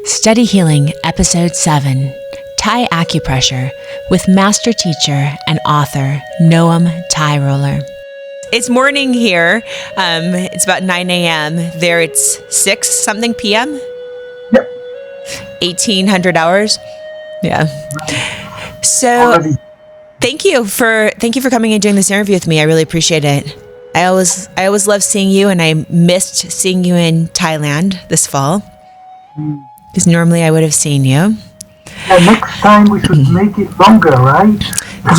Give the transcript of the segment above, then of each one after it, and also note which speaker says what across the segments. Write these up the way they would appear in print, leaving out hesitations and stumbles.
Speaker 1: Study Healing, Episode 7, Thai Acupressure, with Master Teacher and author Noam Tyroler. It's morning here. It's about 9 a.m. There it's 6-something p.m.?
Speaker 2: Yep.
Speaker 1: 1800 hours? Yeah. So thank you for coming and doing this interview with me. I really appreciate it. I always love seeing you, and I missed seeing you in Thailand this fall. Because normally I would have seen you.
Speaker 2: Yeah, next time we should make it longer, right?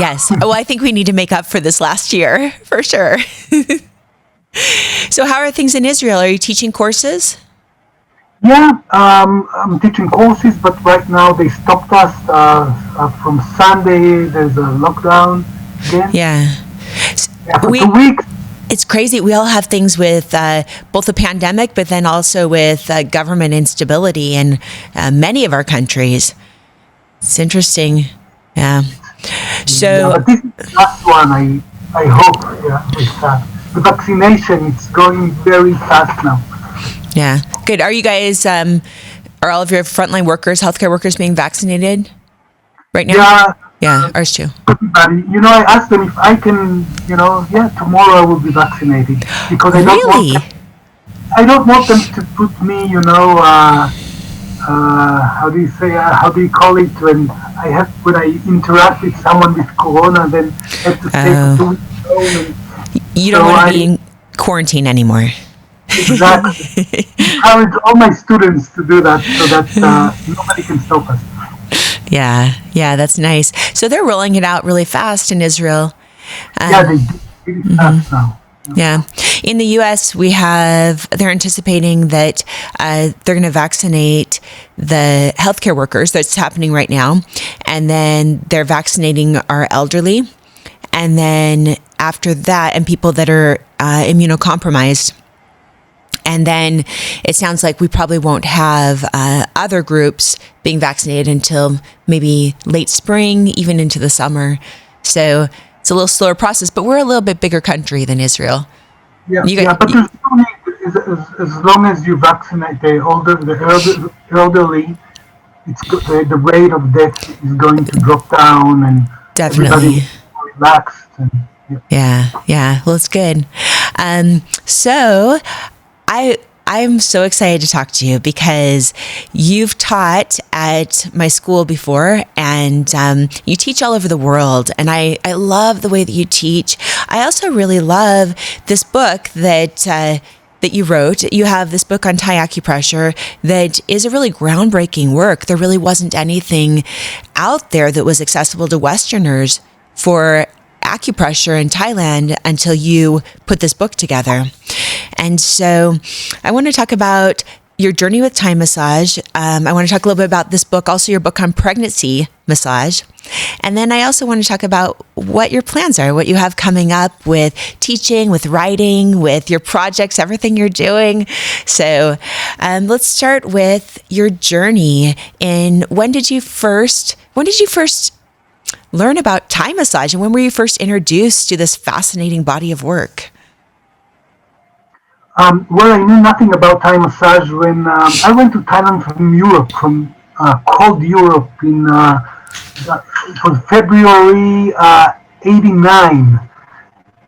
Speaker 1: Yes. Well, I think we need to make up for this last year, for sure. So how are things in Israel? Are you teaching courses?
Speaker 2: Yeah, I'm teaching courses, but right now they stopped us. From Sunday, there's a lockdown again.
Speaker 1: Yeah.
Speaker 2: For 2 weeks.
Speaker 1: It's crazy. We all have things with both the pandemic, but then also with government instability in many of our countries. It's interesting. Yeah. So,
Speaker 2: but this is the last one, I hope. Yeah, with the vaccination, it's going very fast now.
Speaker 1: Yeah. Good. Are you guys, are all of your frontline workers, healthcare workers being vaccinated right now?
Speaker 2: Yeah.
Speaker 1: Yeah, ours too.
Speaker 2: Everybody, I asked them if I can, tomorrow I will be vaccinated because I don't want them to put me, how do you call it when I interact with someone with corona, then I have to stay for 2 weeks home.
Speaker 1: You don't want to be in quarantine anymore.
Speaker 2: Exactly. I encourage all my students to do that so that nobody can stop us.
Speaker 1: Yeah, that's nice. So they're rolling it out really fast in Israel.
Speaker 2: They do really fast now.
Speaker 1: Yeah. In the U.S., they're anticipating that they're going to vaccinate the healthcare workers. That's happening right now. And then they're vaccinating our elderly. And then after that, and people that are immunocompromised. And then it sounds like we probably won't have other groups being vaccinated until maybe late spring, even into the summer. So it's a little slower process, but we're a little bit bigger country than Israel.
Speaker 2: But there's no need, as long as you vaccinate the elderly, the rate of death is going to drop down, and
Speaker 1: definitely
Speaker 2: everybody will be relaxed. And,
Speaker 1: yeah. Well, it's good. So I'm so excited to talk to you because you've taught at my school before, and you teach all over the world. And I love the way that you teach. I also really love this book that you wrote. You have this book on Thai acupressure that is a really groundbreaking work. There really wasn't anything out there that was accessible to Westerners for acupressure in Thailand until you put this book together. And so I want to talk about your journey with Thai massage. I want to talk a little bit about this book, also your book on pregnancy massage. And then I also want to talk about what your plans are, what you have coming up with teaching, with writing, with your projects, everything you're doing. So let's start with your journey when did you first learn about Thai massage, and when were you first introduced to this fascinating body of work?
Speaker 2: Well, I knew nothing about Thai massage when I went to Thailand from Europe, from cold Europe it was February 89.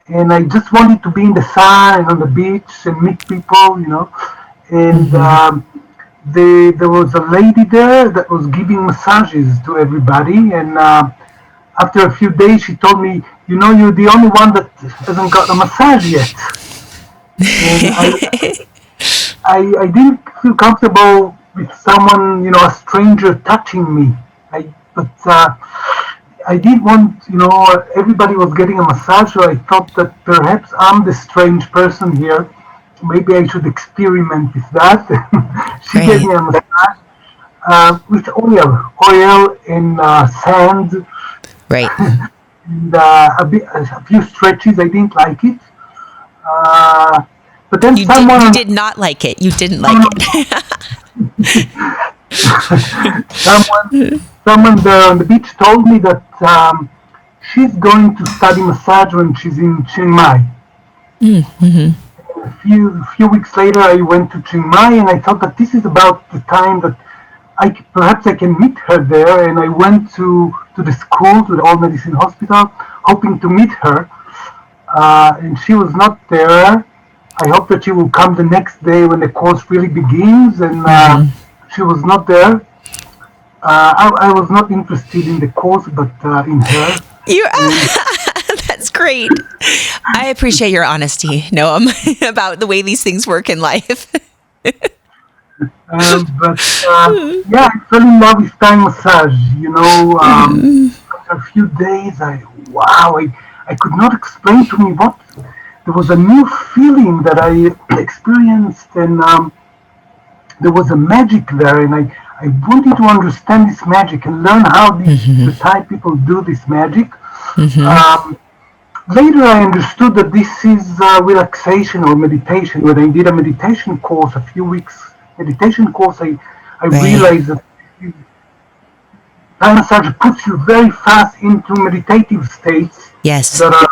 Speaker 2: And I just wanted to be in the sun and on the beach and meet people, And there was a lady there that was giving massages to everybody. And after a few days, she told me, you're the only one that hasn't got a massage yet. And I didn't feel comfortable with someone, a stranger touching me. But I did want, everybody was getting a massage, so I thought that perhaps I'm the strange person here. Maybe I should experiment with that. She gave me a massage with oil and sand.
Speaker 1: Right.
Speaker 2: And a few stretches. I didn't like it. But then
Speaker 1: you did not like it. You didn't like it.
Speaker 2: Someone there on the beach told me that she's going to study massage when she's in Chiang Mai. A few weeks later, I went to Chiang Mai, and I thought that this is about the time that perhaps I can meet her there. And I went to the school, to the All Medicine Hospital, hoping to meet her. And she was not there. I hope that she will come the next day when the course really begins. And she was not there. I was not interested in the course, but in her.
Speaker 1: You, that's great. I appreciate your honesty, Noam, about the way these things work in life.
Speaker 2: But yeah, I fell in love with Thai massage. After a few days, I could not explain to me what. There was a new feeling that I experienced, and there was a magic there, and I wanted to understand this magic and learn how the Thai people do this magic. Later, I understood that this is relaxation or meditation. When I did a meditation course, a few weeks meditation course, I realized that Thai massage puts you very fast into meditative states.
Speaker 1: Yes.
Speaker 2: That are,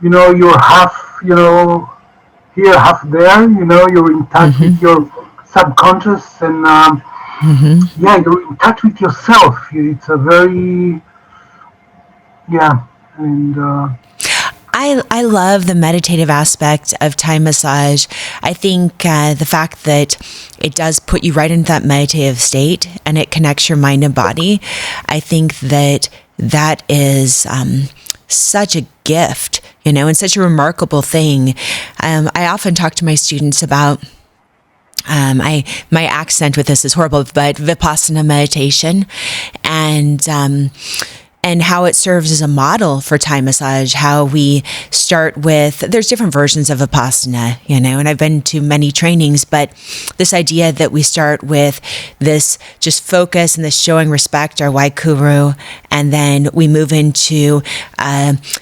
Speaker 2: you're half, here, half there. You're in touch with your subconscious, and yeah, you're in touch with yourself. It's a very, and.
Speaker 1: I love the meditative aspect of Thai massage. I think the fact that it does put you right into that meditative state and it connects your mind and body, I think that is such a gift, and such a remarkable thing. I often talk to my students about my accent with this is horrible, but Vipassana meditation, and how it serves as a model for Thai massage, how we start with, there's different versions of Vipassana, and I've been to many trainings, but this idea that we start with this just focus and this showing respect, our Waikuru, and then we move into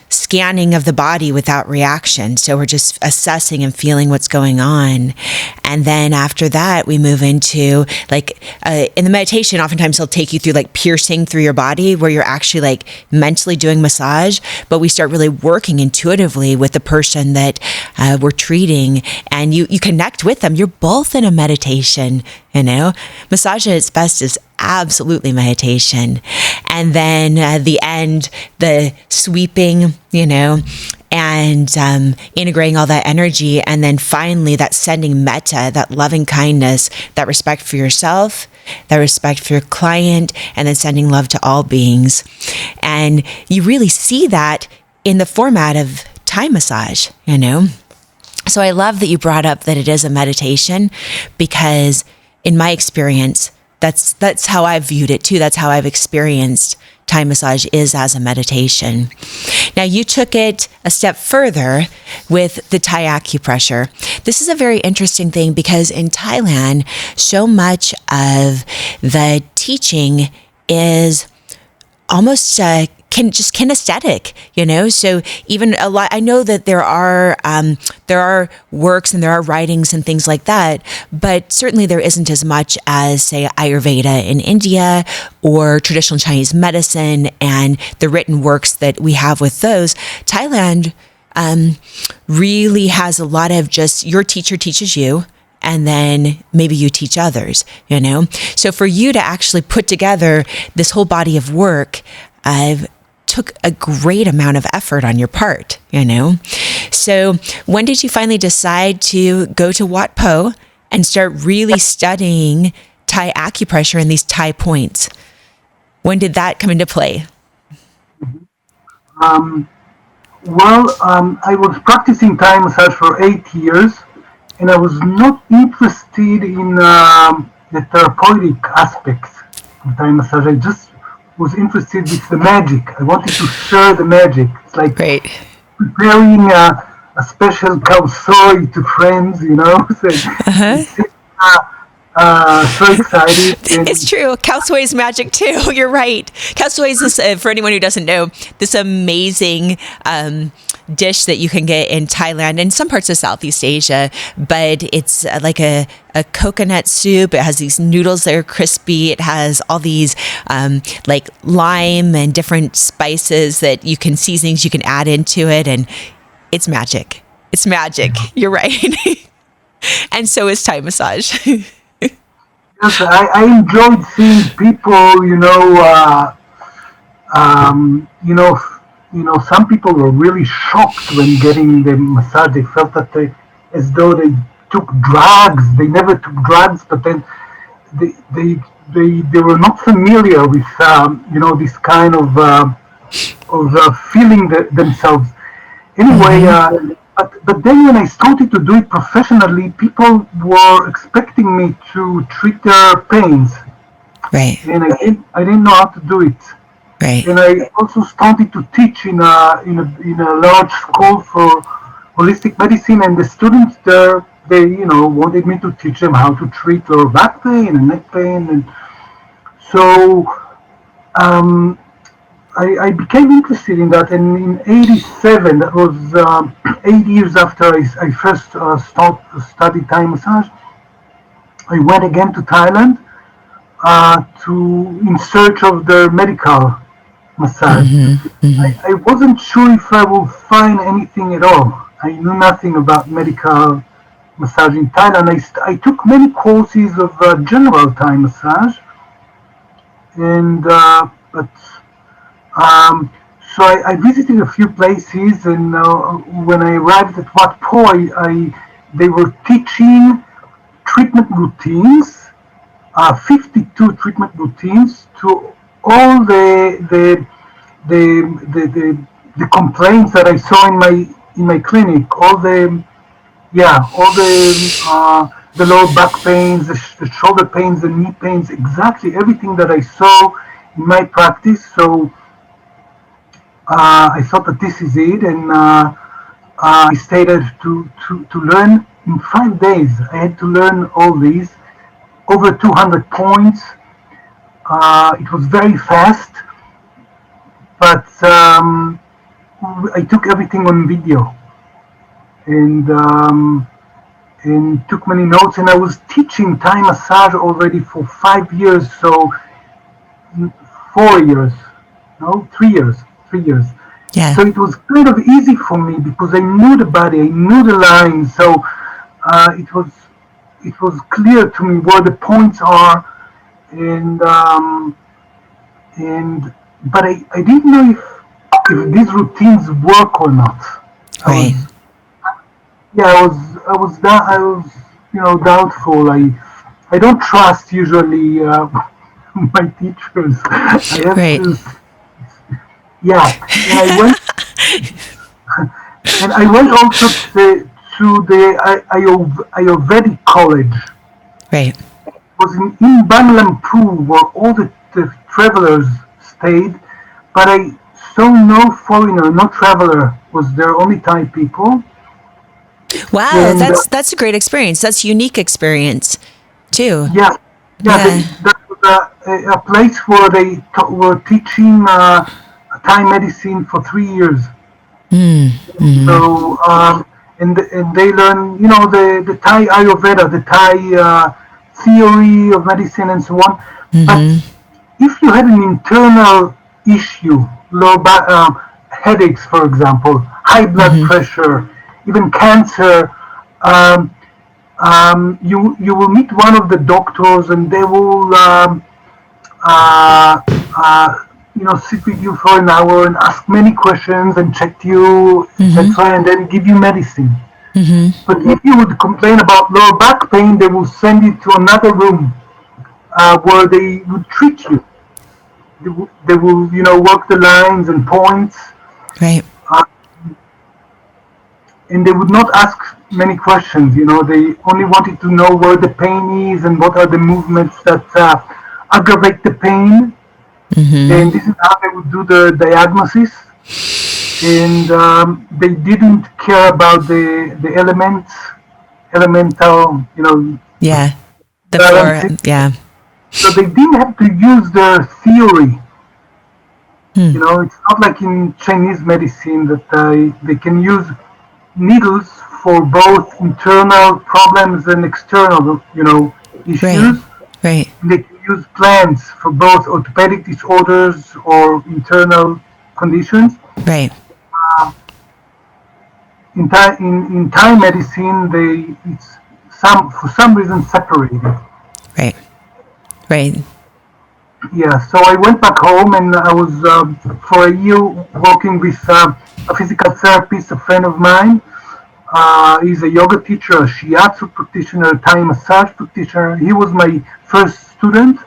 Speaker 1: scanning of the body without reaction. So we're just assessing and feeling what's going on. And then after that, we move into in the meditation, oftentimes he'll take you through piercing through your body where you're actually mentally doing massage, but we start really working intuitively with the person that we're treating, and you connect with them. You're both in a meditation, Massage at its best is absolutely meditation. And then the end, the sweeping, and integrating all that energy. And then finally that sending metta, that loving kindness, that respect for yourself, that respect for your client, and then sending love to all beings. And you really see that in the format of Thai massage, So I love that you brought up that it is a meditation, because in my experience, that's how I've viewed it too. That's how I've experienced Thai massage is as a meditation. Now you took it a step further with the Thai acupressure. This is a very interesting thing because in Thailand, so much of the teaching is almost kinesthetic, So even a lot, I know that there are works and there are writings and things like that, but certainly there isn't as much as, say, Ayurveda in India or traditional Chinese medicine and the written works that we have with those. Thailand really has a lot of just your teacher teaches you, and then maybe you teach others, So for you to actually put together this whole body of work, took a great amount of effort on your part, So when did you finally decide to go to Wat Po and start really studying Thai acupressure and these Thai points? When did that come into play?
Speaker 2: I was practicing Thai massage for 8 years, and I was not interested in the therapeutic aspects of Thai massage. I just was interested with the magic. I wanted to share the magic. It's like preparing a special cow soy to friends, So excited.
Speaker 1: It's true. Cow soy is magic too. You're right. Cow soy is this, for anyone who doesn't know, this amazing dish that you can get in Thailand and some parts of Southeast Asia, but it's like a coconut soup. It has these noodles that are crispy. It has all these like lime and different spices that you can, seasonings you can add into it, and it's magic. It's magic. You're right. And so is Thai massage.
Speaker 2: Yes, I enjoyed seeing people, you know, some people were really shocked when getting the massage. They felt that as though they took drugs. They never took drugs, but then they they they were not familiar with this kind of feeling themselves. Anyway,
Speaker 1: Mm-hmm.
Speaker 2: but then when I started to do it professionally, people were expecting me to treat their pains,
Speaker 1: Right.
Speaker 2: and I didn't know how to do it.
Speaker 1: Right.
Speaker 2: And I also started to teach in a large school for holistic medicine, and the students there they wanted me to teach them how to treat lower back pain and neck pain, and so um, I became interested in that. And in '87, that was 8 years after I first studied Thai massage, I went again to Thailand in search of the medical massage.
Speaker 1: Mm-hmm. Mm-hmm.
Speaker 2: I wasn't sure if I will find anything at all. I knew nothing about medical massage in Thailand. I took many courses of general Thai massage, and but um, so I visited a few places, and when I arrived at Wat Po, they were teaching treatment routines, 52 treatment routines to all the complaints that I saw in my clinic, all the lower back pains, the shoulder pains, the knee pains, exactly everything that I saw in my practice. So I thought that this is it, and I stated to learn in 5 days. I had to learn all these, over 200 points. It was very fast, but I took everything on video, and took many notes. And I was teaching Thai massage already for 5 years, so 4 years, no, 3 years, 3 years.
Speaker 1: Yeah.
Speaker 2: So it was kind of easy for me because I knew the body, I knew the lines, so it was clear to me where the points are, and and but I didn't know if these routines work or not. I was
Speaker 1: Right.
Speaker 2: yeah I was doubtful. I don't trust usually my teachers. I have
Speaker 1: Right.
Speaker 2: to yeah, and I went also to the Ayurvedic college.
Speaker 1: Right.
Speaker 2: It was in Banglampur where all the travelers stayed, but I saw no foreigner, no traveler. Was there, only Thai people?
Speaker 1: Wow,
Speaker 2: And
Speaker 1: that's a great experience. That's unique experience too.
Speaker 2: yeah, yeah,
Speaker 1: Yeah.
Speaker 2: that was a place where they were teaching Thai medicine for 3 years.
Speaker 1: Mm. Mm-hmm.
Speaker 2: So and they learn, the Thai Ayurveda, the Thai theory of medicine, and so on. But
Speaker 1: Mm-hmm.
Speaker 2: if you had an internal issue, low back, headaches, for example, high blood
Speaker 1: Mm-hmm.
Speaker 2: pressure, even cancer, um, you will meet one of the doctors, and they will uh, uh, sit with you for an hour and ask many questions and check you,
Speaker 1: Mm-hmm.
Speaker 2: etc., and then give you medicine.
Speaker 1: Mm-hmm.
Speaker 2: But if you would complain about lower back pain, they will send you to another room where they would treat you. They will work the lines and points,
Speaker 1: Right.
Speaker 2: uh, and they would not ask many questions. They only wanted to know where the pain is and what are the movements that aggravate the pain.
Speaker 1: Mm-hmm.
Speaker 2: And this is how they would do the diagnosis. And they didn't care about the elemental,
Speaker 1: Yeah. The four.
Speaker 2: balancing.
Speaker 1: Yeah.
Speaker 2: So they didn't have to use their theory.
Speaker 1: Hmm.
Speaker 2: It's not like in Chinese medicine that they can use needles for both internal problems and external,
Speaker 1: Right.
Speaker 2: issues.
Speaker 1: Right.
Speaker 2: They can use plants for both orthopedic disorders or internal conditions.
Speaker 1: Right.
Speaker 2: In Thai medicine, it's for some reason separated.
Speaker 1: Right. Right.
Speaker 2: Yeah, so I went back home and I was for a year working with a physical therapist, a friend of mine. He's a yoga teacher, a shiatsu practitioner, a Thai massage practitioner. He was my first student,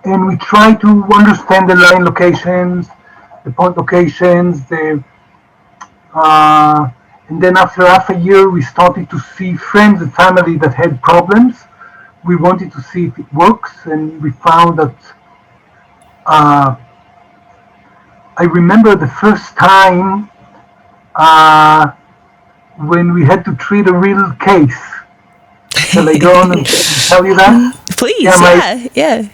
Speaker 2: and we tried to understand the line locations, the point locations, uh, and then after half a year, we started to see friends and family that had problems. We wanted to see if it works, and we found that uh, I remember the first time uh, when we had to treat a real case. Shall I go on and tell you that? Yeah,
Speaker 1: Please. Yeah. Yeah.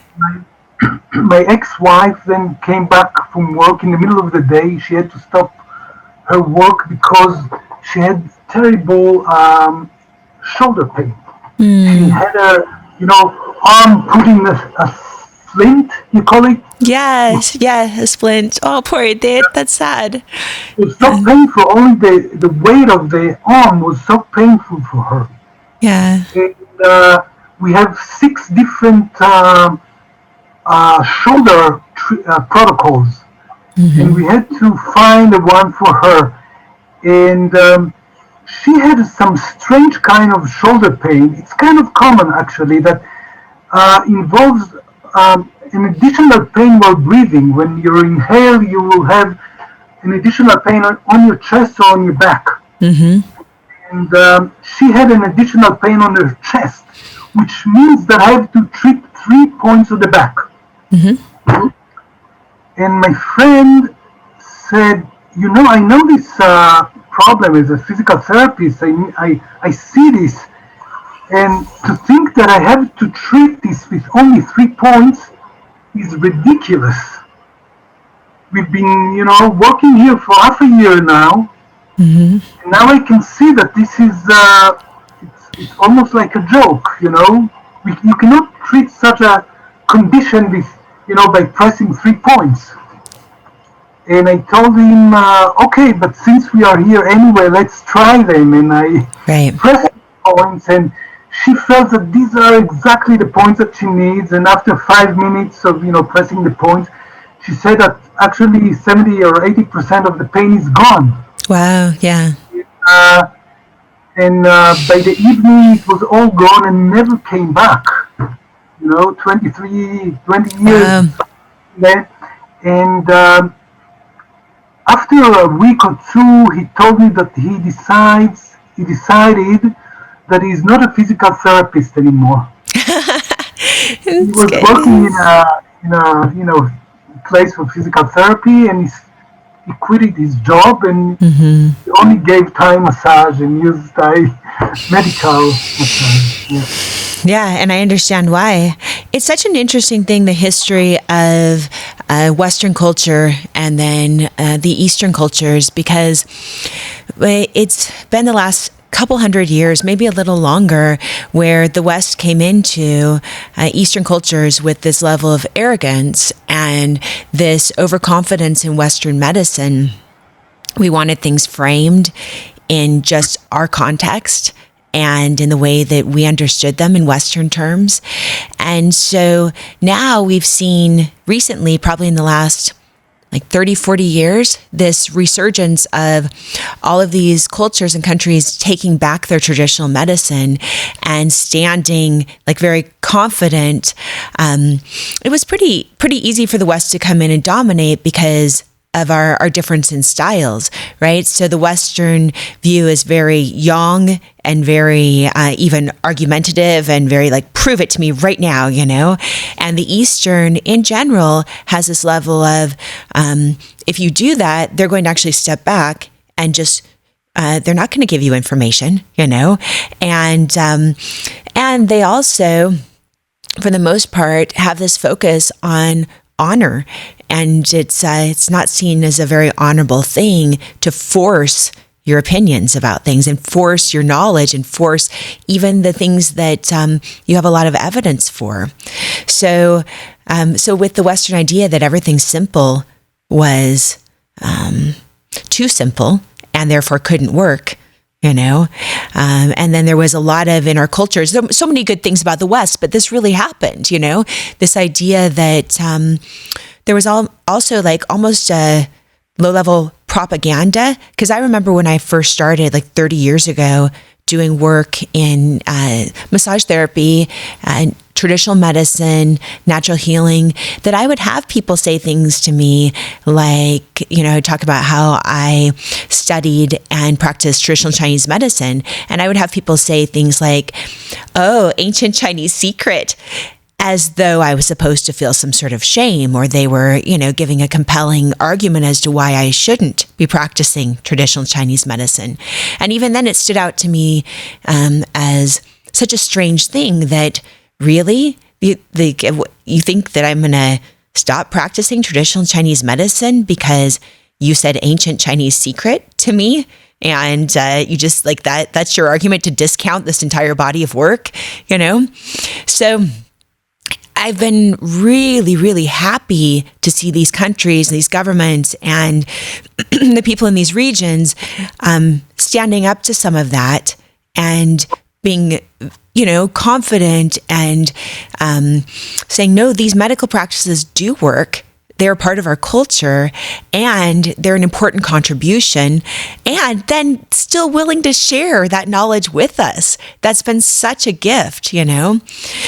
Speaker 2: my ex-wife then came back from work in the middle of the day. She had to stop her work because she had terrible shoulder pain. She had her, arm put in a splint, you call it.
Speaker 1: Yes. Yeah. A splint. Oh, poor Dad. That's sad.
Speaker 2: It was so painful. Only the weight of the arm was so painful for her.
Speaker 1: Yeah.
Speaker 2: And we have 6 different shoulder protocols, and we had to find the one for her. And she had some strange kind of shoulder pain. It's kind of common actually that involves an additional pain while breathing. When you inhale, you will have an additional pain on your chest or on your back. And she had an additional pain on her chest, which means that I have to treat 3 points of the back. And my friend said, I know this problem as a physical therapist. I see this. And to think that I have to treat this with only 3 points is ridiculous. We've been, working here for half a year now. And now I can see that this is, it's almost like a joke, You cannot treat such a condition with, by pressing 3 points. And I told him, okay, but since we are here anyway, let's try them. And I pressed the points, and she felt that these are exactly the points that she needs. And after 5 minutes of, pressing the points, she said that actually 70 or 80% of the pain is gone.
Speaker 1: Wow, yeah.
Speaker 2: And by the evening, it was all gone and never came back. 20 years. Wow. And after a week or 2, he told me that he decided that he's not a physical therapist anymore. He was working in a place for physical therapy, and he quitted his job, and he only gave Thai massage and used Thai medical massage.
Speaker 1: Yeah, and I understand why. It's such an interesting thing, the history of Western culture and then the Eastern cultures, because it's been the last couple hundred years, maybe a little longer, where the West came into Eastern cultures with this level of arrogance and this overconfidence in Western medicine. We wanted things framed in just our context and in the way that we understood them in Western terms. And so now we've seen recently, probably in the last 30, 40 years, this resurgence of all of these cultures and countries taking back their traditional medicine and standing very confident. It was pretty easy for the West to come in and dominate because of our difference in styles, right? So the Western view is very yang and very even argumentative and very prove it to me right now, And the Eastern in general has this level of, if you do that, they're going to actually step back and just, they're not going to give you information, And they also, for the most part, have this focus on honor. And it's not seen as a very honorable thing to force your opinions about things and force your knowledge and force even the things that you have a lot of evidence for. So with the Western idea that everything simple was too simple and therefore couldn't work, And then there was a lot of, in our cultures, so many good things about the West, but this really happened, this idea that there was also like almost a low-level propaganda. Because I remember when I first started, like 30 years ago, doing work in massage therapy and traditional medicine, natural healing, that I would have people say things to me like, talk about how I studied and practiced traditional Chinese medicine. And I would have people say things like, oh, ancient Chinese secret, as though I was supposed to feel some sort of shame, or they were, giving a compelling argument as to why I shouldn't be practicing traditional Chinese medicine. And even then it stood out to me as such a strange thing that really, you think that I'm going to stop practicing traditional Chinese medicine because you said ancient Chinese secret to me? And you just like that's your argument to discount this entire body of work, So I've been really, really happy to see these countries, these governments, and the people in these regions standing up to some of that and being, confident and saying, no, these medical practices do work. They're part of our culture and they're an important contribution, and then still willing to share that knowledge with us. That's been such a gift,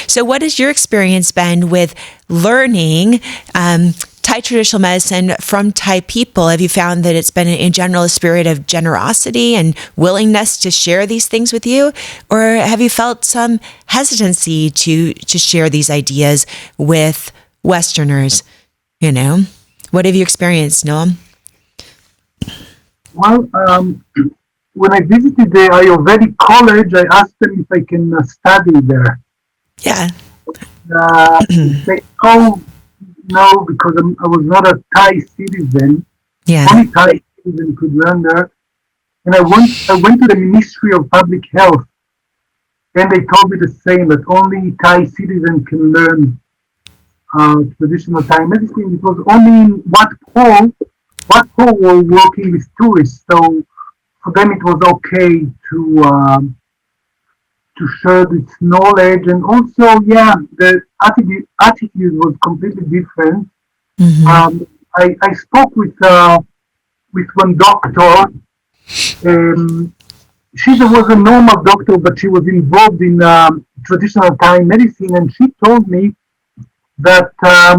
Speaker 1: So what has your experience been with learning Thai traditional medicine from Thai people? Have you found that it's been in general a spirit of generosity and willingness to share these things with you? Or have you felt some hesitancy to share these ideas with Westerners? What have you experienced, Noam?
Speaker 2: Well, when I visited the Ayurvedic college, I asked them if I can study there.
Speaker 1: Yeah.
Speaker 2: They told no, because I was not a Thai citizen.
Speaker 1: Yeah.
Speaker 2: Only Thai citizen could learn there. And I went to the Ministry of Public Health, and they told me the same, that only Thai citizens can learn traditional Thai medicine. It was only in Wat Po were working with tourists, so for them it was okay to share this knowledge. And also, the attitude was completely different.
Speaker 1: Mm-hmm.
Speaker 2: I spoke with one doctor. She was a normal doctor, but she was involved in traditional Thai medicine, and she told me that a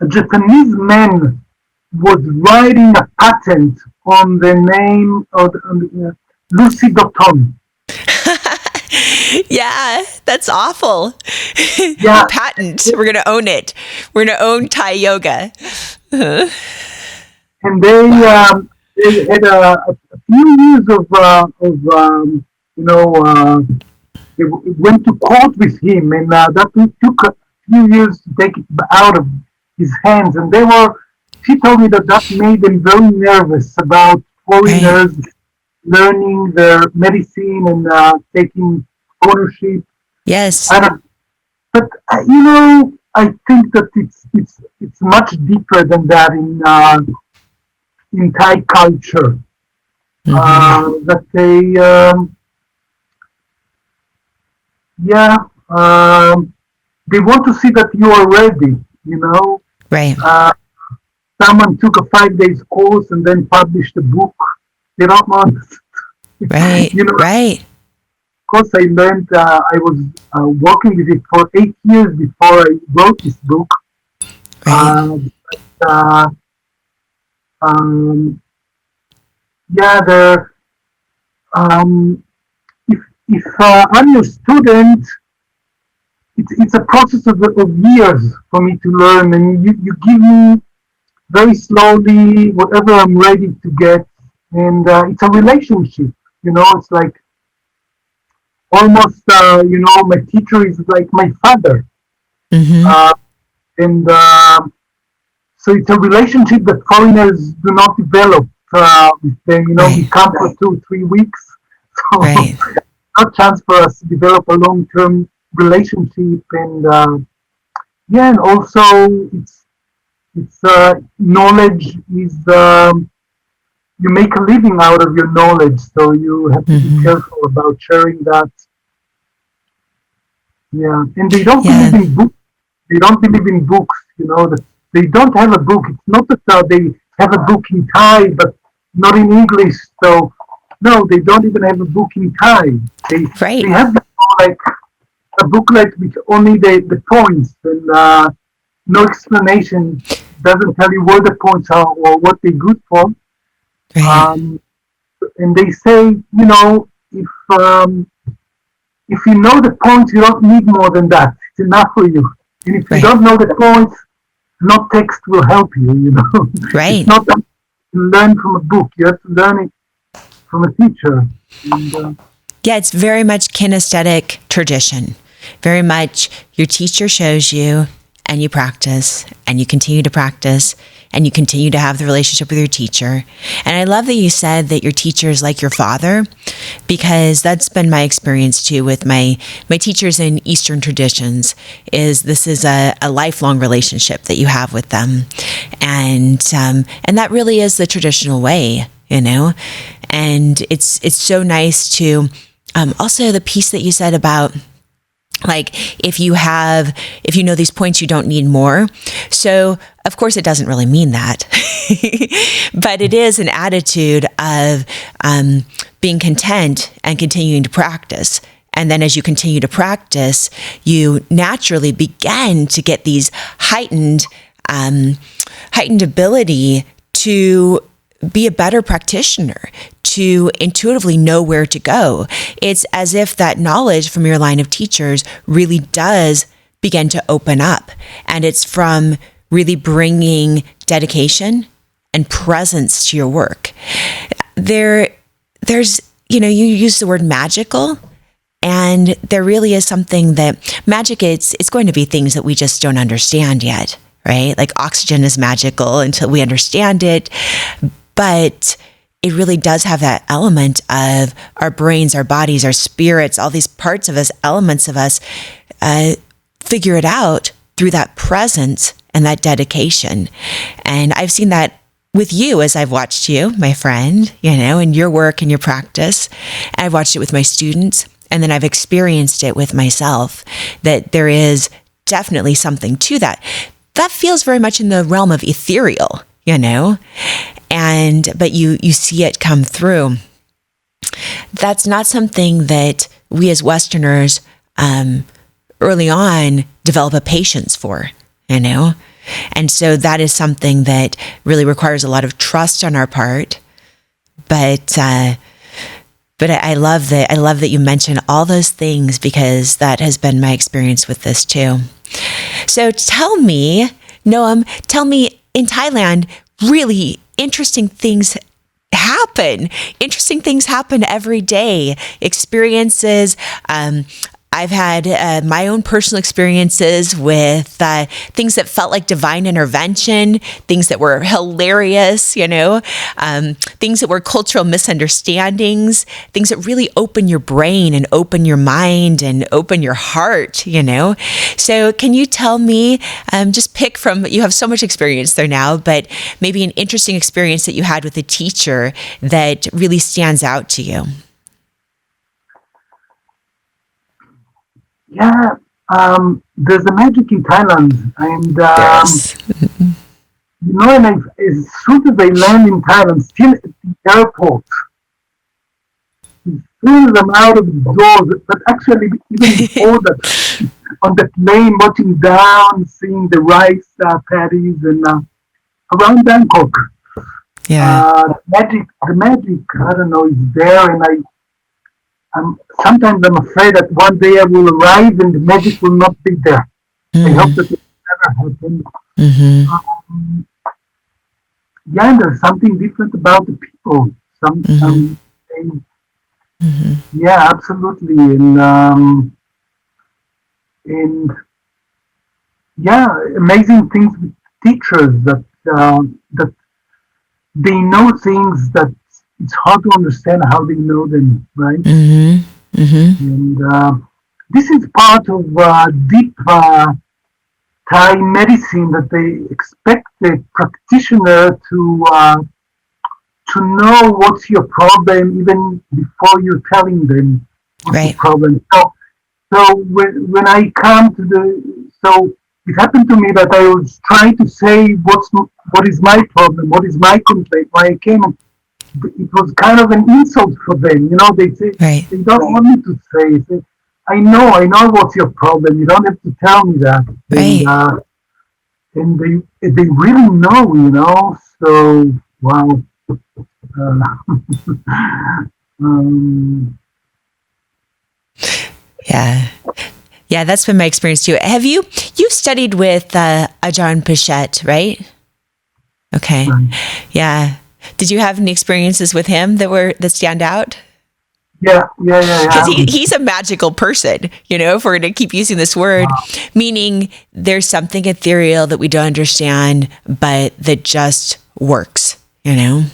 Speaker 2: Japanese man was writing a patent on the name of Lucy Dotton.
Speaker 1: Yeah, that's awful.
Speaker 2: Yeah.
Speaker 1: Patent. We're going to own it. We're going to own Thai yoga.
Speaker 2: And they had a few years they went to court with him, and that took a few years to take it out of his hands. And she told me that made them very nervous about foreigners learning their medicine and taking ownership.
Speaker 1: Yes.
Speaker 2: But I think that it's much deeper than that in Thai culture.
Speaker 1: Mm-hmm.
Speaker 2: That they they want to see that you are ready.
Speaker 1: Right.
Speaker 2: Someone took a 5 days course and then published a book. They don't want.
Speaker 1: Right. Right.
Speaker 2: Of course, I learned. I was working with it for 8 years before I wrote this book.
Speaker 1: Right.
Speaker 2: If I'm your student, it's a process of years for me to learn, and you give me very slowly whatever I'm ready to get, and it's a relationship. It's like almost my teacher is like my father.
Speaker 1: Mm-hmm.
Speaker 2: And so it's a relationship that foreigners do not develop with them. We come for 2-3 weeks, so not a chance for us to develop a long-term relationship. And and also it's knowledge is you make a living out of your knowledge, so you have to be careful about sharing that. Yeah, and they don't believe in books. They don't believe in books. That they don't have a book. It's not that they have a book in Thai, but not in English. So no, they don't even have a book in Thai. They have like a booklet with only the points and no explanation. Doesn't tell you what the points are or what they're good for. And they say, if you know the points, you don't need more than that. It's enough for you. And if you don't know the points, no text will help you.
Speaker 1: Right.
Speaker 2: It's not that you learn from a book. You have to learn it from a teacher. And,
Speaker 1: yeah, it's very much kinesthetic tradition. Very much your teacher shows you, and you practice, and you continue to practice, and you continue to have the relationship with your teacher. And I love that you said that your teacher is like your father, because that's been my experience too with my teachers in Eastern traditions. This is a lifelong relationship that you have with them, and that really is the traditional way, And it's so nice to also the piece that you said about, like, if you know these points, you don't need more. So of course it doesn't really mean that, but it is an attitude of being content and continuing to practice. And then as you continue to practice, you naturally begin to get these heightened ability to be a better practitioner, to intuitively know where to go. It's as if that knowledge from your line of teachers really does begin to open up. And it's from really bringing dedication and presence to your work. There's, you use the word magical, and there really is something that magic, it's going to be things that we just don't understand yet, right? Like oxygen is magical until we understand it. But it really does have that element of our brains, our bodies, our spirits, all these parts of us, elements of us, figure it out through that presence and that dedication. And I've seen that with you as I've watched you, my friend, in your work and your practice. And I've watched it with my students, and then I've experienced it with myself, that there is definitely something to that. That feels very much in the realm of ethereal, but you see it come through. That's not something that we as Westerners early on develop a patience for, and so that is something that really requires a lot of trust on our part. But I love that you mention all those things, because that has been my experience with this too. So tell me, Noam, in Thailand, really interesting things happen. Interesting things happen every day. Experiences. I've had my own personal experiences with things that felt like divine intervention, things that were hilarious, things that were cultural misunderstandings, things that really open your brain and open your mind and open your heart, So can you tell me, just pick from, you have so much experience there now, but maybe an interesting experience that you had with a teacher that really stands out to you?
Speaker 2: Yeah, there's a magic in Thailand, and and as soon as I land in Thailand, still at the airport, as soon as I'm out of the doors, but actually even before that, on the plane, watching down, seeing the rice paddies, and around Bangkok, the magic, I don't know, is there, and sometimes I'm afraid that one day I will arrive and the magic will not be there. I hope that it will never happen. There's something different about the people. Yeah, absolutely, and amazing things with teachers that they know things that it's hard to understand how they know them, right? And this is part of deep Thai medicine, that they expect the practitioner to know what's your problem even before you're telling them what's the
Speaker 1: Right.
Speaker 2: problem. So when I come to so it happened to me that I was trying to say what is my problem, what is my complaint. Why I came, and it was kind of an insult for them. They say
Speaker 1: Right.
Speaker 2: they don't want me to say it. I know what's your problem. You don't have to tell me that. And
Speaker 1: Right.
Speaker 2: they really know. So wow. Uh, um,
Speaker 1: Yeah. Yeah, that's been my experience too. You've studied with Ajahn Pichette, right? Okay.
Speaker 2: right.
Speaker 1: Yeah. Did you have any experiences with him that stand out? Because
Speaker 2: Yeah.
Speaker 1: he's a magical person, if we're going to keep using this word, meaning there's something ethereal that we don't understand, but that just works,
Speaker 2: Yeah.
Speaker 1: and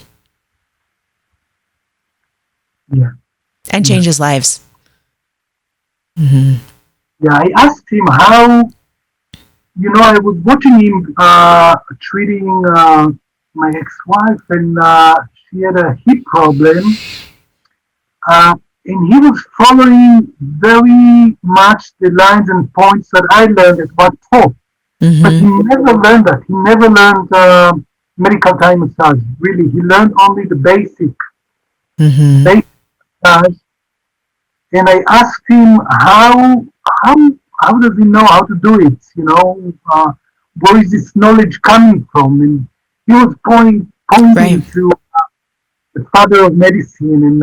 Speaker 2: Yeah.
Speaker 1: changes lives. Hmm.
Speaker 2: Yeah. I asked him how. I was watching him treating my ex-wife, and she had a hip problem, and he was following very much the lines and points that I learned at one talk. But he
Speaker 1: Hmm.
Speaker 2: never learned that. He never learned medical Thai massage. Really, he learned only the
Speaker 1: Hmm.
Speaker 2: basic massage. And I asked him how how does he know how to do it? Where is this knowledge coming from? And he was
Speaker 1: Right.
Speaker 2: pointing to the father of medicine,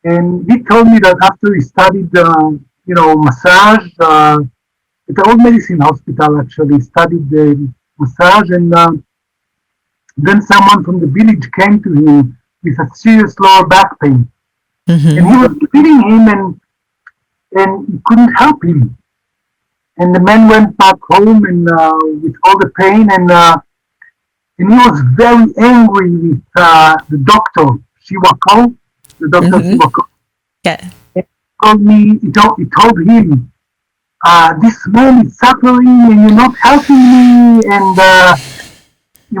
Speaker 2: and he told me that after he studied massage at the old medicine hospital, actually studied the massage, and then someone from the village came to him with a serious lower back pain, and
Speaker 1: Hmm.
Speaker 2: he was treating him, and he couldn't help him. And the man went back home and with all the pain, and he was very angry with the doctor Shiwako, the doctor
Speaker 1: Hmm.
Speaker 2: Shiwako.
Speaker 1: Yeah.
Speaker 2: And he told him, this man is suffering and you're not helping me. And he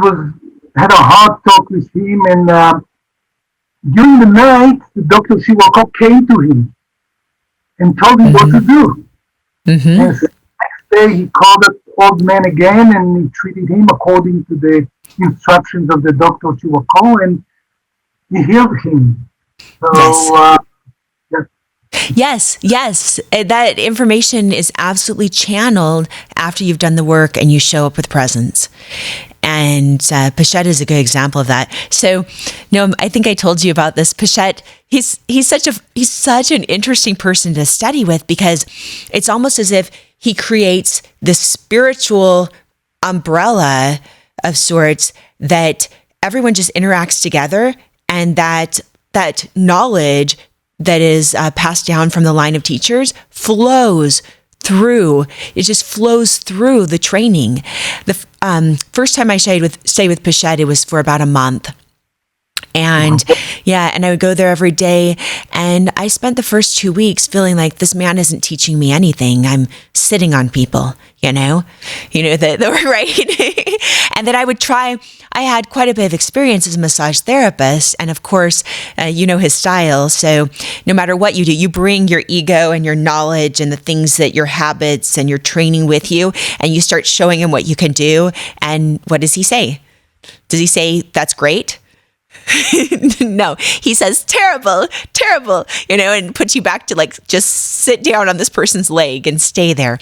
Speaker 2: had a hard talk with him. And during the night, the doctor Shiwako came to him and told him what to
Speaker 1: Hmm.
Speaker 2: do.
Speaker 1: Hmm.
Speaker 2: And the next day, he called the old man again and he treated him according to the instructions of the doctor Shiwako, and he healed him.
Speaker 1: Yes.
Speaker 2: So, yeah,
Speaker 1: Yes, yes. That information is absolutely channeled after you've done the work and you show up with presence. And Pichette is a good example of that. So, no, I think I told you about this. Pichette, he's such an interesting person to study with, because it's almost as if he creates this spiritual umbrella of sorts that everyone just interacts together, and that knowledge that is passed down from the line of teachers flows through. It just flows through the training. The first time I stayed with Pichette, it was for about a month. And yeah, and I would go there every day. And I spent the first 2 weeks feeling like this man isn't teaching me anything. I'm sitting on people, the right. And then I had quite a bit of experience as a massage therapist. And of course, his style. So no matter what you do, you bring your ego and your knowledge and the things that your habits and your training with you, and you start showing him what you can do. And what does he say? Does he say, that's great? No, he says terrible, terrible, and puts you back to just sit down on this person's leg and stay there,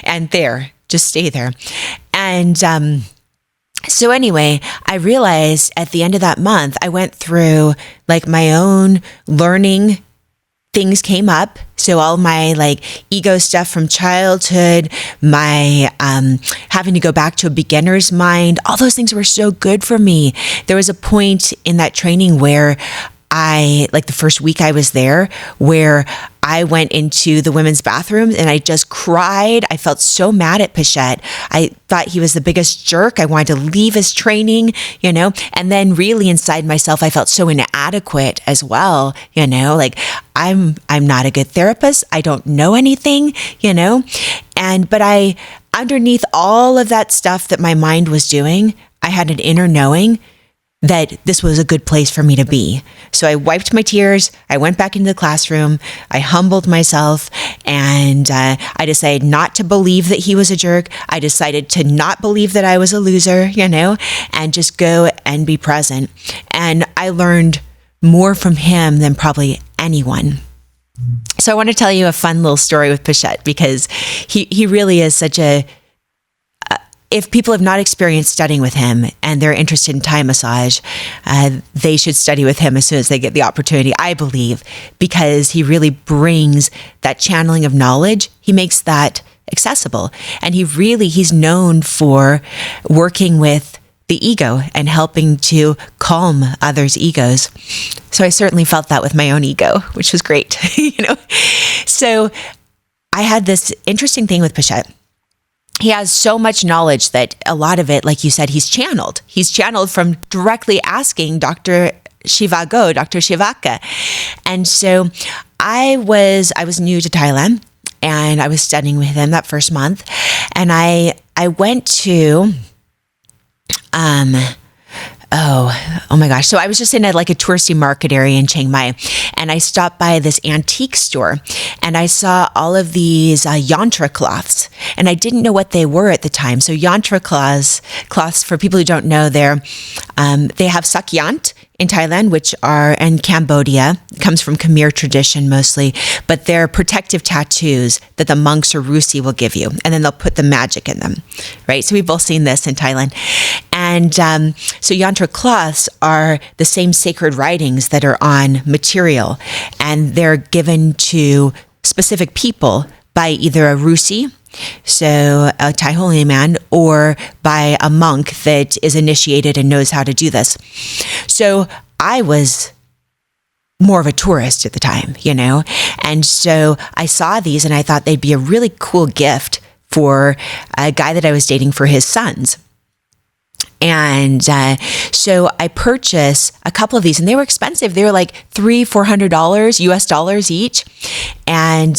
Speaker 1: and just stay there. And so anyway, I realized at the end of that month, I went through my own learning. Things came up. So all my ego stuff from childhood, my having to go back to a beginner's mind, all those things were so good for me. There was a point in that training where the first week I was there, where I went into the women's bathrooms and I just cried. I felt so mad at Pichette. I thought he was the biggest jerk. I wanted to leave his training, and then really inside myself, I felt so inadequate as well, I'm not a good therapist. I don't know anything, but underneath all of that stuff that my mind was doing, I had an inner knowing that this was a good place for me to be. So I wiped my tears. I went back into the classroom. I humbled myself, and I decided not to believe that he was a jerk. I decided to not believe that I was a loser, and just go and be present. And I learned more from him than probably anyone. So I want to tell you a fun little story with Pichette, because he really is such a, if people have not experienced studying with him and they're interested in Thai massage, they should study with him as soon as they get the opportunity, I believe, because he really brings that channeling of knowledge. He makes that accessible. And he's known for working with the ego and helping to calm others' egos. So I certainly felt that with my own ego, which was great, So I had this interesting thing with Pichette. He has so much knowledge that a lot of it, like you said, he's channeled. He's channeled from directly asking Dr. Shivaka. And so I was new to Thailand, and I was studying with him that first month. And I went to, oh my gosh. So I was just in a touristy market area in Chiang Mai, and I stopped by this antique store, and I saw all of these yantra cloths, and I didn't know what they were at the time. So yantra cloths, for people who don't know, they have sakyant in Thailand, which are in Cambodia, comes from Khmer tradition mostly, but they're protective tattoos that the monks or Rusi will give you, and then they'll put the magic in them, right? So we've both seen this in Thailand. And so yantra cloths are the same sacred writings that are on material, and they're given to specific people by either a Rusi, so a Thai holy man, or by a monk that is initiated and knows how to do this. So I was more of a tourist at the time, and so I saw these and I thought they'd be a really cool gift for a guy that I was dating for his sons. And so I purchased a couple of these, and they were expensive. They were like $300-$400 US dollars each. And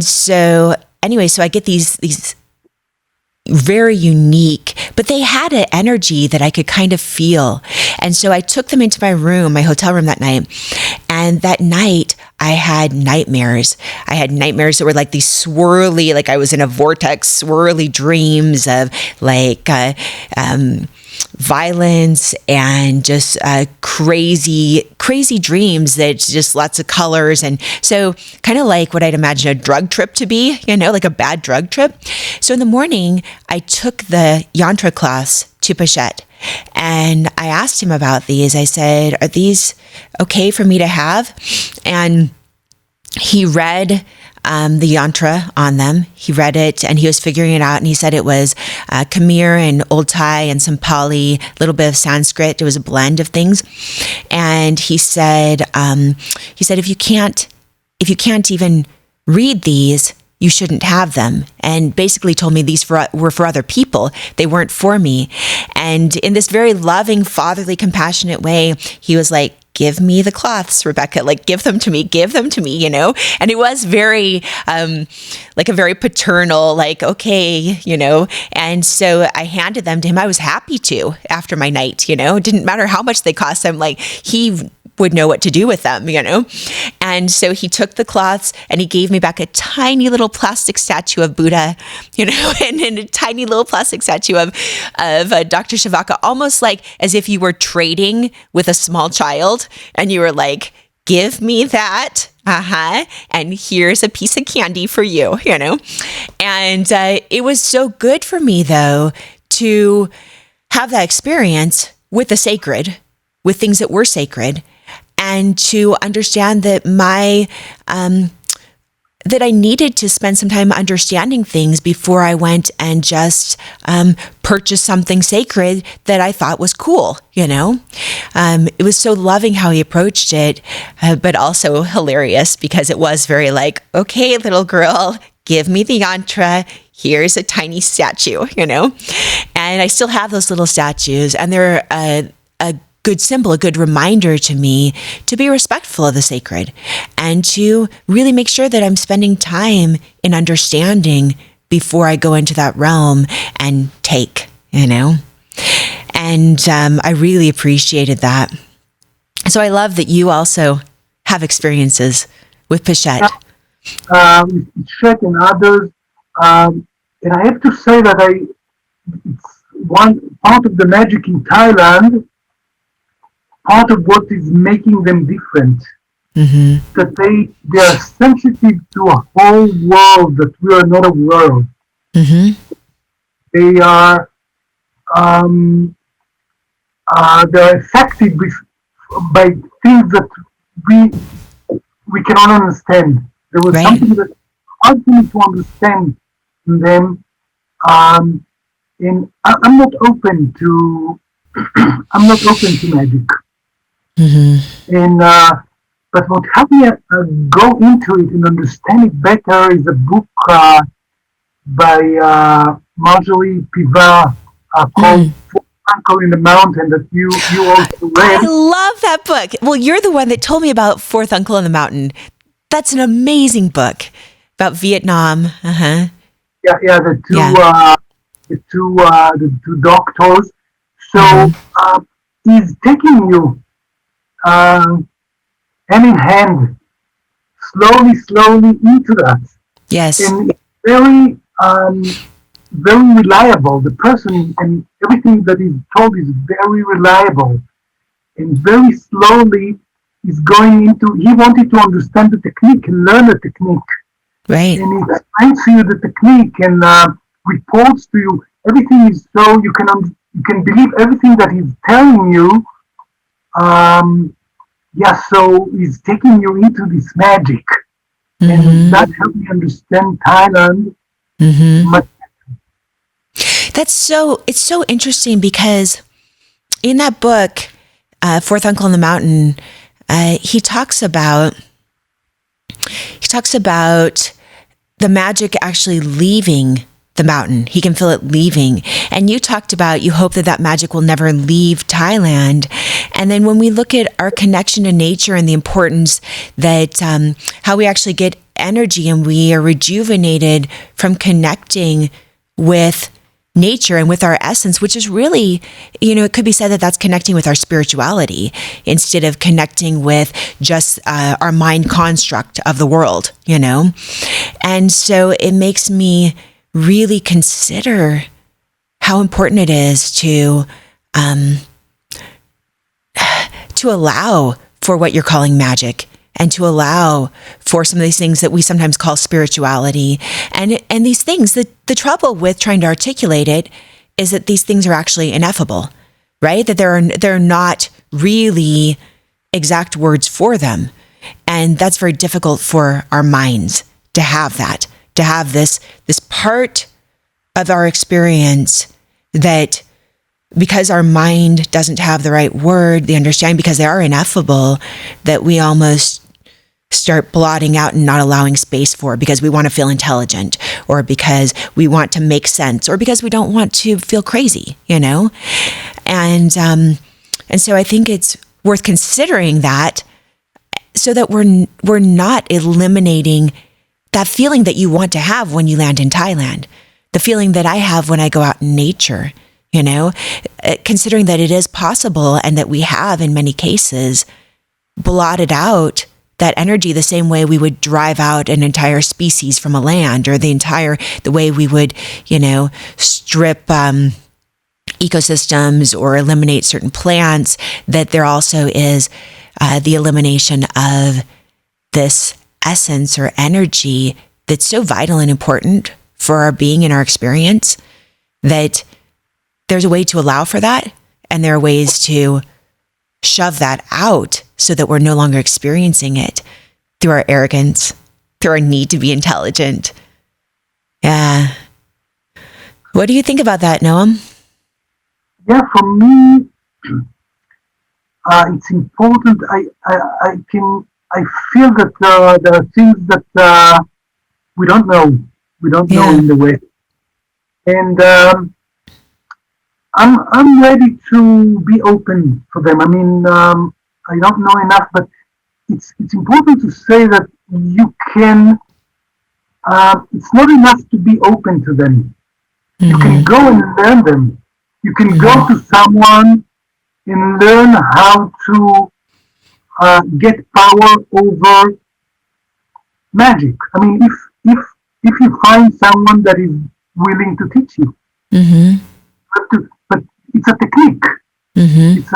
Speaker 1: so anyway, so I get these very unique, but they had an energy that I could kind of feel. And so I took them into my hotel room that night. And that night I had nightmares. I had nightmares that were like these swirly, like I was in a vortex, swirly dreams of violence and just crazy dreams that just lots of colors. And so kind of like what I'd imagine a drug trip to be, like a bad drug trip. So in the morning, I took the yantra class to Pichette, and I asked him about these. I said, are these okay for me to have? And he read the yantra on them. He read it and he was figuring it out, and he said it was Khmer and Old Thai and some Pali, a little bit of Sanskrit. It was a blend of things. And he said, if you can't even read these, you shouldn't have them. And basically told me these were for other people. They weren't for me. And in this very loving, fatherly, compassionate way, he was like, give me the cloths, Rebecca, give them to me, And it was very, like a very paternal, okay, And so I handed them to him. I was happy to after my night, It didn't matter how much they cost. I'm like, he would know what to do with them, And so he took the cloths and he gave me back a tiny little plastic statue of Buddha, and a tiny little plastic statue of Dr. Shivaka, almost like as if you were trading with a small child and you were like, give me that. And here's a piece of candy for you, And it was so good for me, though, to have that experience with the sacred, with things that were sacred, and to understand that that I needed to spend some time understanding things before I went and just purchased something sacred that I thought was cool, It was so loving how he approached it, but also hilarious because it was very like, okay, little girl, give me the yantra. Here's a tiny statue, And I still have those little statues, and they're a good symbol, a good reminder to me to be respectful of the sacred and to really make sure that I'm spending time in understanding before I go into that realm and take, And And I really appreciated that. So I love that you also have experiences with Peshet.
Speaker 2: Peshet and others. And I have to say that it's one part of the magic in Thailand, part of what is making them different.
Speaker 1: Mm-hmm.
Speaker 2: That they are sensitive to a whole world that we are not aware of.
Speaker 1: Mm-hmm.
Speaker 2: They are they're affected by things that we we cannot understand. There was
Speaker 1: Right.
Speaker 2: something that hard for me to understand in them, and I'm not open to I'm not open to magic.
Speaker 1: Mm-hmm.
Speaker 2: And but what helped me go into it and understand it better is a book by Marjorie Pivar called
Speaker 1: Mm.
Speaker 2: Fourth Uncle in the Mountain that you also
Speaker 1: I
Speaker 2: read.
Speaker 1: love that book. Well, you're the one that told me about Fourth Uncle on the Mountain. That's an amazing book about Vietnam. Uh-huh.
Speaker 2: Yeah,
Speaker 1: Yeah.
Speaker 2: the two doctors. So
Speaker 1: Mm-hmm.
Speaker 2: he's taking you uh, hand in hand, slowly into that,
Speaker 1: Yes.
Speaker 2: and it's very reliable. The person and everything that is told is very reliable, and very slowly he's going into. He wanted to understand the technique and learn the technique,
Speaker 1: Right.
Speaker 2: and he explains to you the technique and reports to you. Everything is so you can believe everything that he's telling you. Um, yeah, so he's taking you into this magic, and
Speaker 1: Mm-hmm.
Speaker 2: that helped me understand Thailand
Speaker 1: Mm-hmm.
Speaker 2: much.
Speaker 1: It's so interesting because in that book, Fourth Uncle on the Mountain, he talks about the magic actually leaving the mountain. He can feel it leaving. And you talked about you hope that that magic will never leave Thailand. And then when we look at our connection to nature and the importance that how we actually get energy and we are rejuvenated from connecting with nature and with our essence, which is really, it could be said that that's connecting with our spirituality instead of connecting with just our mind construct of the world, And so it makes me really consider how important it is to allow for what you're calling magic and to allow for some of these things that we sometimes call spirituality. And these things, the trouble with trying to articulate it is that these things are actually ineffable, right? That there are not really exact words for them. And that's very difficult for our minds to have that, to have this part of our experience that because our mind doesn't have the right word, the understanding, because they are ineffable, that we almost start blotting out and not allowing space for because we want to feel intelligent or because we want to make sense or because we don't want to feel crazy, And so I think it's worth considering that so that we're not eliminating that feeling that you want to have when you land in Thailand, the feeling that I have when I go out in nature, considering that it is possible and that we have in many cases blotted out that energy the same way we would drive out an entire species from a land or the way we would, strip ecosystems or eliminate certain plants, that there also is the elimination of this essence or energy that's so vital and important for our being and our experience, that there's a way to allow for that. And there are ways to shove that out so that we're no longer experiencing it through our arrogance, through our need to be intelligent. Yeah. What do you think about that, Noam?
Speaker 2: Yeah, for me, it's important. I feel that there are things that we don't know. We don't know
Speaker 1: Yeah.
Speaker 2: in the West, and I'm ready to be open for them. I mean, I don't know enough, but it's important to say that you can. It's not enough to be open to them. You can
Speaker 1: Mm-hmm.
Speaker 2: go and learn them, You can go to someone and learn how to get power over magic. I mean, if you find someone that is willing to teach you,
Speaker 1: Mm-hmm.
Speaker 2: but it's a technique.
Speaker 1: Mm-hmm.
Speaker 2: It's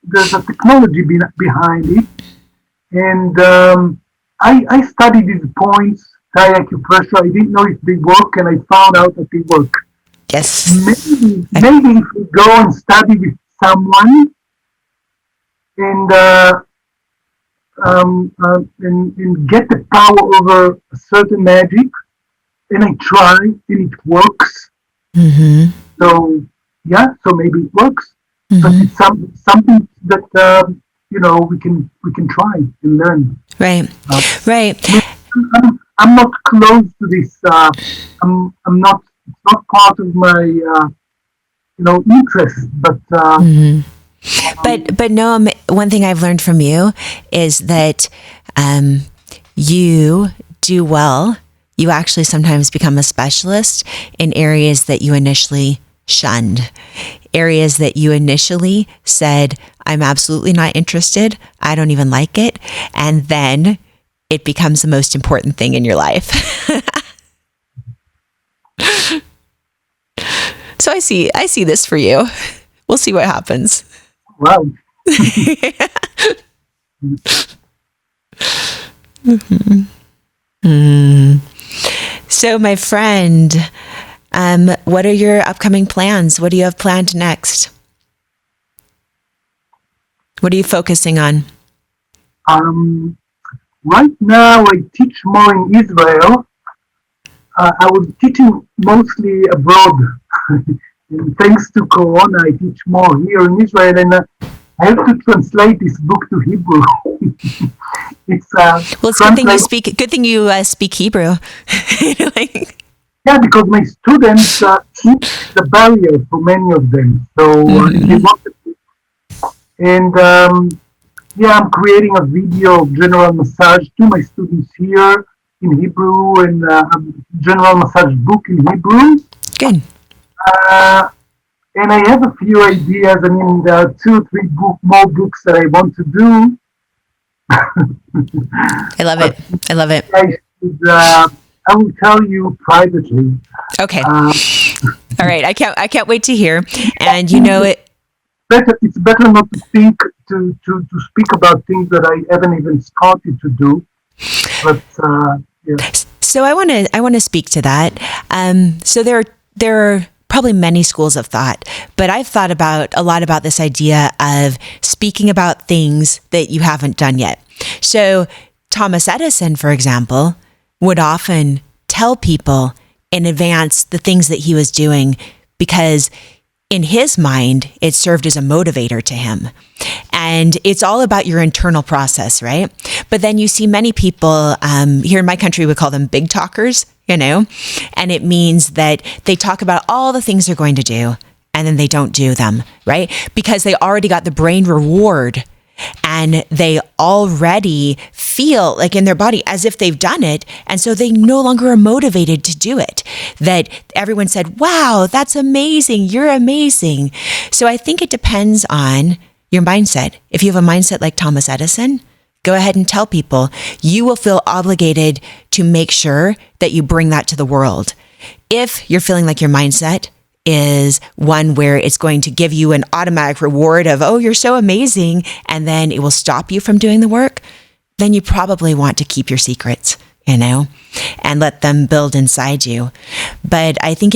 Speaker 2: there's a technology behind it, and I studied these points, Thai acupressure. I didn't know if they work, and I found out that they work.
Speaker 1: Yes.
Speaker 2: Maybe if you go and study with someone and and get the power over a certain magic, and I try and it works.
Speaker 1: Mm-hmm.
Speaker 2: So yeah, so maybe it works, but
Speaker 1: Mm-hmm.
Speaker 2: it's something that we can try and learn.
Speaker 1: Right.
Speaker 2: Uh,
Speaker 1: Right.
Speaker 2: I mean, I'm not close to this. I'm not. It's not part of my interest. But
Speaker 1: Mm-hmm.
Speaker 2: um,
Speaker 1: But Noam, one thing I've learned from you is that um, you do well. You actually sometimes become a specialist in areas that you initially shunned, areas that you initially said, I'm absolutely not interested. I don't even like it. And then it becomes the most important thing in your life. So I see this for you. We'll see what happens.
Speaker 2: well,
Speaker 1: So, my friend, what are your upcoming plans? What do you have planned next? What are you focusing on?
Speaker 2: um, right now I teach more in Israel. I was teaching mostly abroad. And thanks to Corona, I teach more here in Israel, and I have to translate this book to Hebrew. It's
Speaker 1: Well, it's
Speaker 2: translate.
Speaker 1: good thing you speak Hebrew. Like,
Speaker 2: Yeah, because my students keep the barrier for many of them. So they
Speaker 1: mhm.
Speaker 2: want to, and yeah, I'm creating a video of general massage to my students here in Hebrew, and a general massage book in Hebrew.
Speaker 1: Good.
Speaker 2: Uh, and I have a few ideas. I mean, there are two or three more books that I want to do,
Speaker 1: I love
Speaker 2: but
Speaker 1: it. I love it.
Speaker 2: I will tell you privately.
Speaker 1: Okay.
Speaker 2: Uh,
Speaker 1: All right. I can't wait to hear.
Speaker 2: I
Speaker 1: And you
Speaker 2: think
Speaker 1: know it.
Speaker 2: it's better not to think to speak about things that I haven't even started to do. But yeah,
Speaker 1: So I want to speak to that. So there are probably many schools of thought, but I've thought about a lot about this idea of speaking about things that you haven't done yet. So Thomas Edison, for example, would often tell people in advance the things that he was doing because in his mind, it served as a motivator to him. And it's all about your internal process, right? But then you see many people here in my country, we call them big talkers, and it means that they talk about all the things they're going to do and then they don't do them, right? Because they already got the brain reward and they already feel like in their body as if they've done it. And so they no longer are motivated to do it. That everyone said, wow, that's amazing. You're amazing. So I think it depends on your mindset. If you have a mindset like Thomas Edison, go ahead and tell people. You will feel obligated to make sure that you bring that to the world. If you're feeling like your mindset is one where it's going to give you an automatic reward of, oh, you're so amazing, and then it will stop you from doing the work, then you probably want to keep your secrets, and let them build inside you. But I think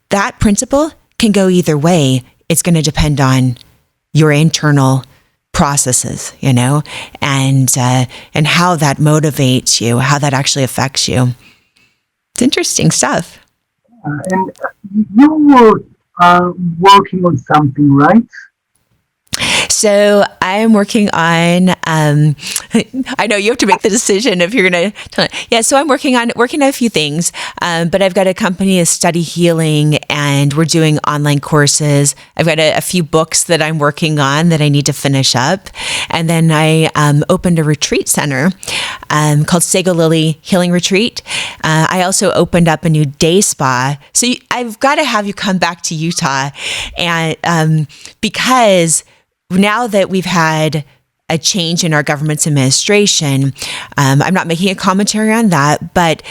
Speaker 1: that principle can go either way. It's going to depend on your internal processes, and how that motivates you, how that actually affects you. It's interesting stuff.
Speaker 2: and you were working on something, right?
Speaker 1: So I'm working on, I know you have to make the decision if you're going to, yeah, so I'm working on a few things, but I've got a company of study healing and we're doing online courses. I've got a few books that I'm working on that I need to finish up. And then I opened a retreat center called Sago Lily Healing Retreat. I also opened up a new day spa. So I've got to have you come back to Utah, and because now that we've had a change in our government's administration, I'm not making a commentary on that, but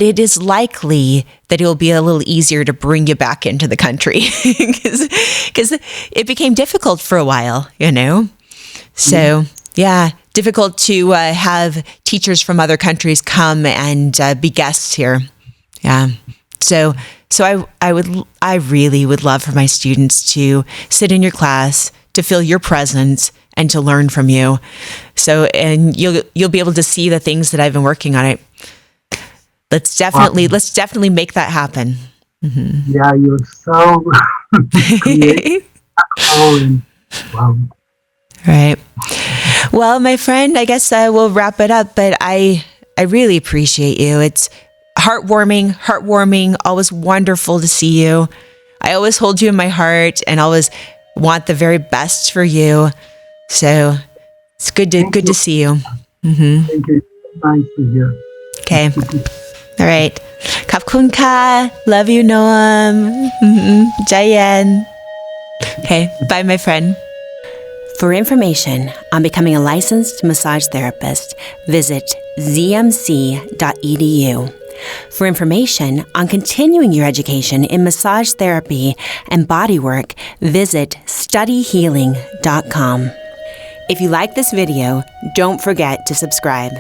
Speaker 1: it is likely that it will be a little easier to bring you back into the country because it became difficult for a while, So yeah, difficult to have teachers from other countries come and be guests here. Yeah. So I really would love for my students to sit in your class, to feel your presence, and to learn from you. So, and you'll be able to see the things that I've been working on. Let's definitely make that happen. Mm-hmm.
Speaker 2: Yeah, you're so creative. Wow.
Speaker 1: Right. Well, my friend, I guess we'll wrap it up, but I really appreciate you. It's heartwarming, always wonderful to see you. I always hold you in my heart and always want the very best for you. So it's good to see you. Mm-hmm.
Speaker 2: Thank you. Nice to hear.
Speaker 1: Okay. All right. Kapkun ka. Love you, Noam. Mm-hmm. Jayan. Okay. Bye, my friend. For information on becoming a licensed massage therapist, visit zmc.edu. For information on continuing your education in massage therapy and bodywork, visit studyhealing.com. If you like this video, don't forget to subscribe.